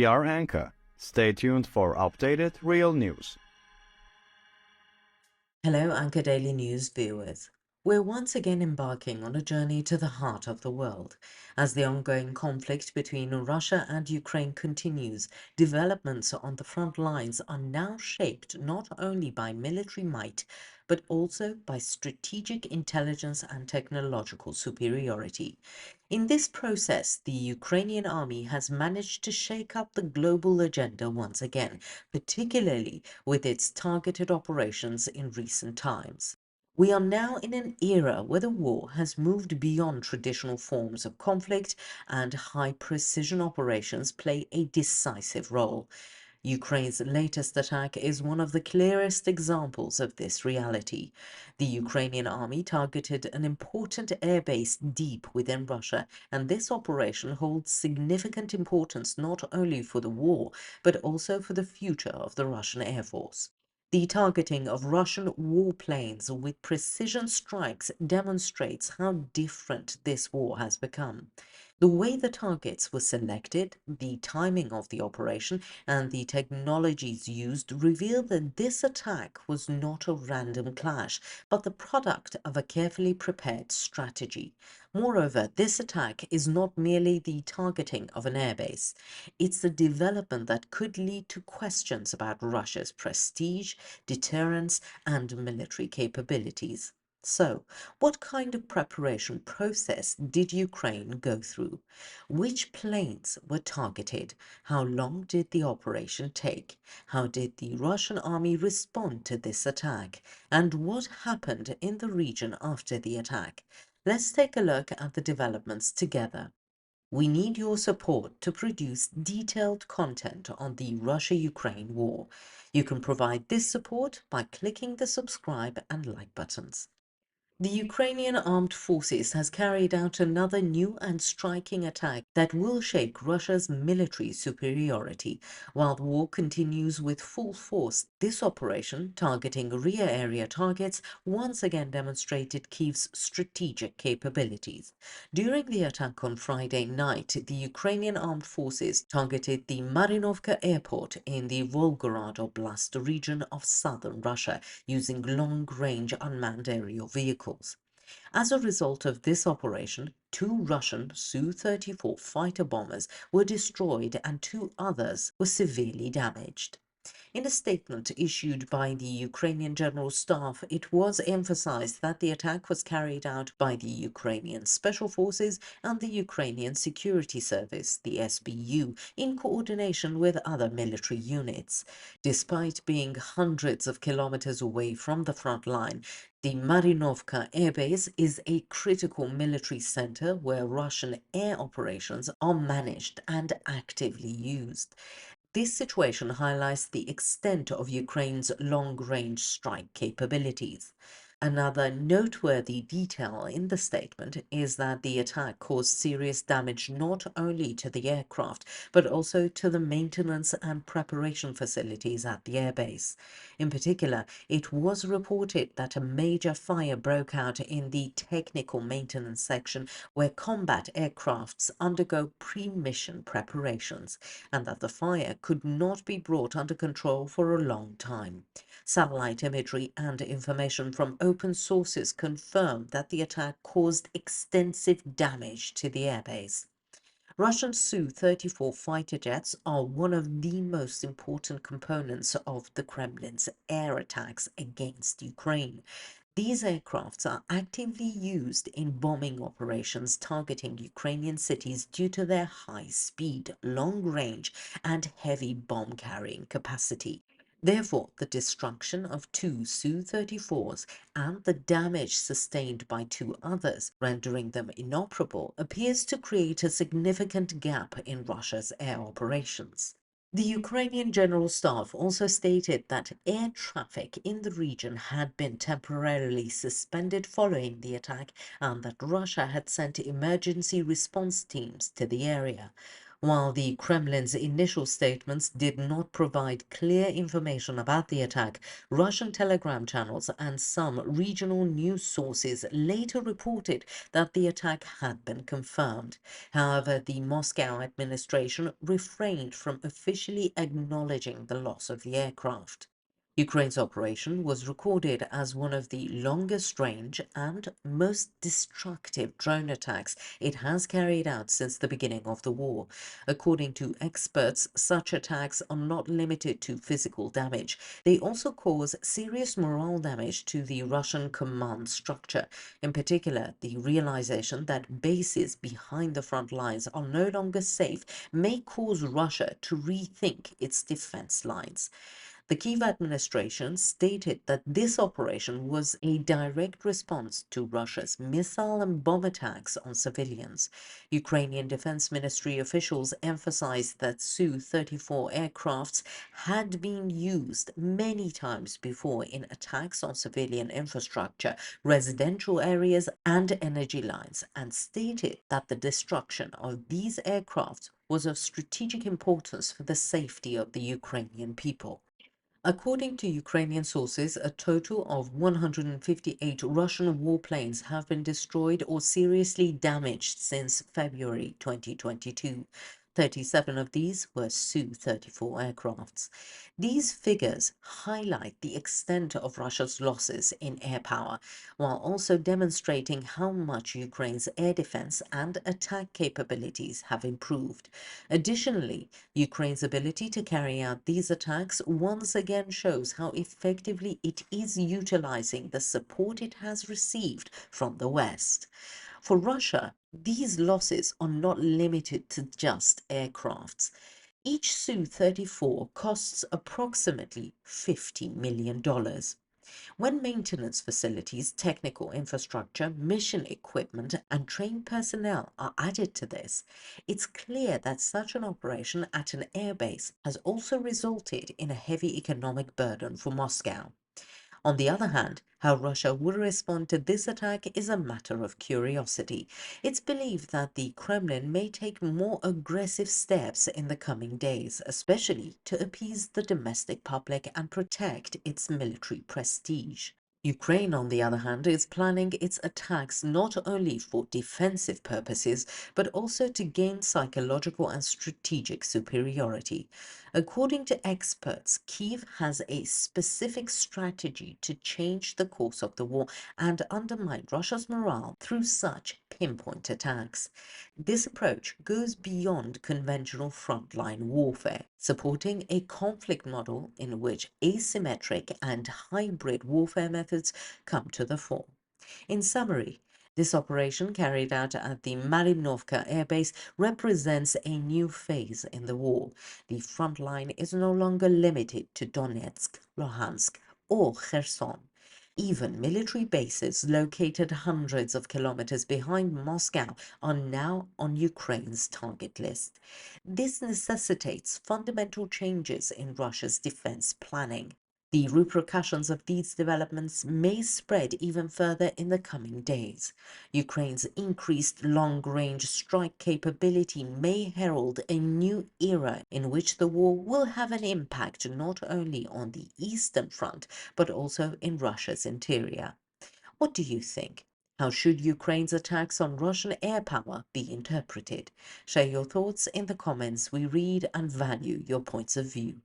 We are Anka. Stay tuned for updated real news. Hello, Anka Daily News viewers. We're once again embarking on a journey to the heart of the world. As the ongoing conflict between Russia and Ukraine continues, developments on the front lines are now shaped not only by military might, but also by strategic intelligence and technological superiority. In this process, the Ukrainian army has managed to shake up the global agenda once again, particularly with its targeted operations in recent times. We are now in an era where the war has moved beyond traditional forms of conflict, and high precision operations play a decisive role. Ukraine's latest attack is one of the clearest examples of this reality. The Ukrainian army targeted an important airbase deep within Russia, and this operation holds significant importance not only for the war, but also for the future of the Russian Air Force. The targeting of Russian warplanes with precision strikes demonstrates how different this war has become. The way the targets were selected, the timing of the operation, and the technologies used reveal that this attack was not a random clash, but the product of a carefully prepared strategy. Moreover, this attack is not merely the targeting of an airbase. It's a development that could lead to questions about Russia's prestige, deterrence, and military capabilities. So, what kind of preparation process did Ukraine go through? Which planes were targeted? How long did the operation take? How did the Russian army respond to this attack? And what happened in the region after the attack? Let's take a look at the developments together. We need your support to produce detailed content on the Russia-Ukraine war. You can provide this support by clicking the subscribe and like buttons. The Ukrainian armed forces has carried out another new and striking attack that will shake Russia's military superiority. While the war continues with full force, this operation, targeting rear area targets, once again demonstrated Kyiv's strategic capabilities. During the attack on Friday night, the Ukrainian armed forces targeted the Marinovka airport in the Volgorod Oblast region of southern Russia, using long-range unmanned aerial vehicles. As a result of this operation, two Russian Su-34 fighter bombers were destroyed and two others were severely damaged. In a statement issued by the Ukrainian General Staff, it was emphasized that the attack was carried out by the Ukrainian Special Forces and the Ukrainian Security Service, the SBU, in coordination with other military units. Despite being hundreds of kilometers away from the front line, the Marinovka airbase is a critical military center where Russian air operations are managed and actively used. This situation highlights the extent of Ukraine's long-range strike capabilities. Another noteworthy detail in the statement is that the attack caused serious damage not only to the aircraft, but also to the maintenance and preparation facilities at the airbase. In particular, it was reported that a major fire broke out in the technical maintenance section where combat aircrafts undergo pre-mission preparations, and that the fire could not be brought under control for a long time. Satellite imagery and information from open sources confirm that the attack caused extensive damage to the airbase. Russian Su-34 fighter jets are one of the most important components of the Kremlin's air attacks against Ukraine. These aircrafts are actively used in bombing operations targeting Ukrainian cities due to their high speed, long range, and heavy bomb carrying capacity. Therefore, the destruction of two Su-34s and the damage sustained by two others, rendering them inoperable, appears to create a significant gap in Russia's air operations. The Ukrainian General Staff also stated that air traffic in the region had been temporarily suspended following the attack, and that Russia had sent emergency response teams to the area. While the Kremlin's initial statements did not provide clear information about the attack, Russian telegram channels and some regional news sources later reported that the attack had been confirmed. However, the Moscow administration refrained from officially acknowledging the loss of the aircraft. Ukraine's operation was recorded as one of the longest range and most destructive drone attacks it has carried out since the beginning of the war. According to experts, such attacks are not limited to physical damage. They also cause serious morale damage to the Russian command structure. In particular, the realization that bases behind the front lines are no longer safe may cause Russia to rethink its defense lines. The Kiev administration stated that this operation was a direct response to Russia's missile and bomb attacks on civilians. Ukrainian Defense Ministry officials emphasized that Su-34 aircrafts had been used many times before in attacks on civilian infrastructure, residential areas, and energy lines, and stated that the destruction of these aircraft was of strategic importance for the safety of the Ukrainian people. According to Ukrainian sources, a total of 158 Russian warplanes have been destroyed or seriously damaged since February 2022. 37 of these were Su-34 aircrafts. These figures highlight the extent of Russia's losses in air power, while also demonstrating how much Ukraine's air defense and attack capabilities have improved. Additionally, Ukraine's ability to carry out these attacks once again shows how effectively it is utilizing the support it has received from the West. For Russia, these losses are not limited to just aircrafts. Each Su-34 costs approximately $50 million. When maintenance facilities, technical infrastructure, mission equipment, and trained personnel are added to this, it's clear that such an operation at an airbase has also resulted in a heavy economic burden for Moscow. On the other hand, how Russia will respond to this attack is a matter of curiosity. It's believed that the Kremlin may take more aggressive steps in the coming days, especially to appease the domestic public and protect its military prestige. Ukraine, on the other hand, is planning its attacks not only for defensive purposes, but also to gain psychological and strategic superiority. According to experts, Kiev has a specific strategy to change the course of the war and undermine Russia's morale through such pinpoint attacks. This approach goes beyond conventional frontline warfare, supporting a conflict model in which asymmetric and hybrid warfare methods come to the fore. In summary, this operation carried out at the Marinovka airbase represents a new phase in the war. The front line is no longer limited to Donetsk, Luhansk, or Kherson. Even military bases located hundreds of kilometers behind Moscow are now on Ukraine's target list. This necessitates fundamental changes in Russia's defense planning. The repercussions of these developments may spread even further in the coming days. Ukraine's increased long-range strike capability may herald a new era in which the war will have an impact not only on the Eastern Front, but also in Russia's interior. What do you think? How should Ukraine's attacks on Russian air power be interpreted? Share your thoughts in the comments. We read and value your points of view.